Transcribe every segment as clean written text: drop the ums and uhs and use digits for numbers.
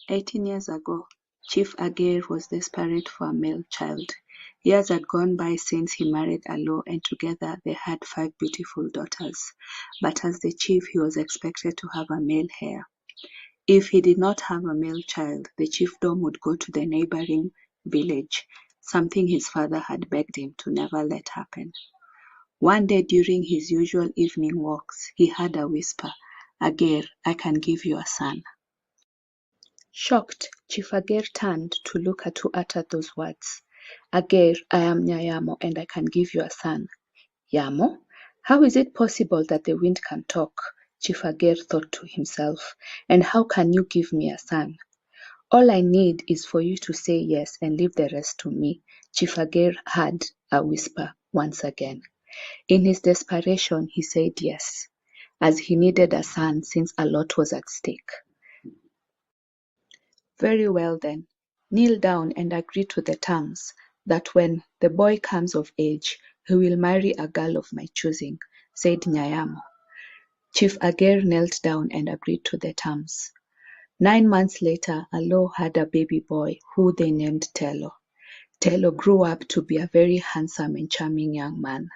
18 years ago, Chief Agir was desperate for a male child. Years had gone by since he married Alo, and together they had 5 beautiful daughters. But as the chief, he was expected to have a male heir. If he did not have a male child, the chiefdom would go to the neighboring village, something his father had begged him to never let happen. One day during his usual evening walks, he heard a whisper, "Agir, I can give you a son." Shocked, Chief Agir turned to look at who uttered those words. "Agir, I am Nyayamo, and I can give you a son." "Yamo? How is it possible that the wind can talk?" Chief Agir thought to himself. "And how can you give me a son?" "All I need is for you to say yes and leave the rest to me," Chief Agir heard a whisper once again. In his desperation, he said yes, as he needed a son since a lot was at stake. "Very well then, kneel down and agree to the terms, that when the boy comes of age, he will marry a girl of my choosing," said Nyayamo. Chief Agir knelt down and agreed to the terms. 9 months later, Alo had a baby boy who they named Telo. Telo grew up to be a very handsome and charming young man.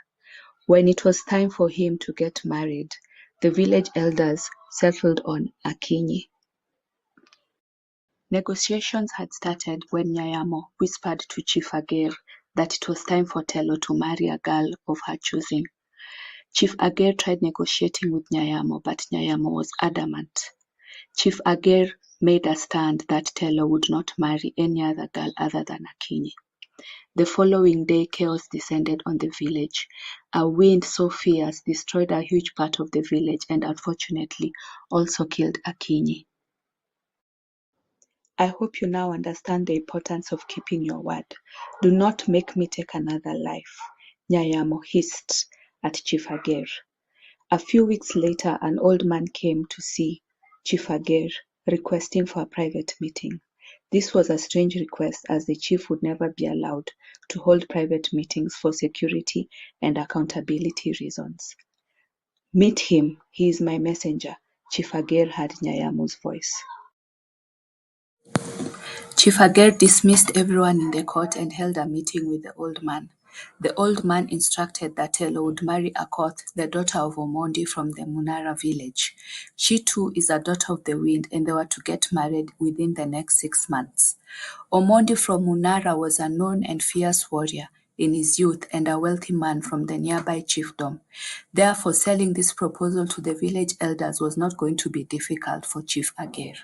When it was time for him to get married, the village elders settled on Akinyi. Negotiations had started when Nyayamo whispered to Chief Agir that it was time for Telo to marry a girl of her choosing. Chief Agir tried negotiating with Nyayamo, but Nyayamo was adamant. Chief Agir made a stand that Telo would not marry any other girl other than Akinyi. The following day, chaos descended on the village. A wind so fierce destroyed a huge part of the village and unfortunately also killed Akinyi. I hope you now understand the importance of keeping your word. Do not make me take another life, Nyayamo hissed at Chief Agir. A few weeks later, an old man came to see Chief Agir, requesting for a private meeting. This was a strange request, as the chief would never be allowed to hold private meetings for security and accountability reasons. "Meet him, he is my messenger," Chief Agir heard Nyayamo's voice. Chief Agir dismissed everyone in the court and held a meeting with the old man. The old man instructed that Telo would marry Akoth, the daughter of Omondi from the Munara village. She too is a daughter of the wind, and they were to get married within the next 6 months. Omondi from Munara was a known and fierce warrior in his youth and a wealthy man from the nearby chiefdom. Therefore, selling this proposal to the village elders was not going to be difficult for Chief Agir.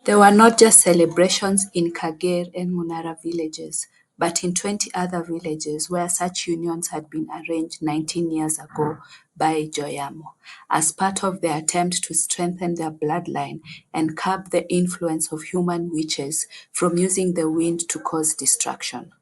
There were not just celebrations in Kagere and Munara villages, but in 20 other villages where such unions had been arranged 19 years ago by Joyamo, as part of their attempt to strengthen their bloodline and curb the influence of human witches from using the wind to cause destruction.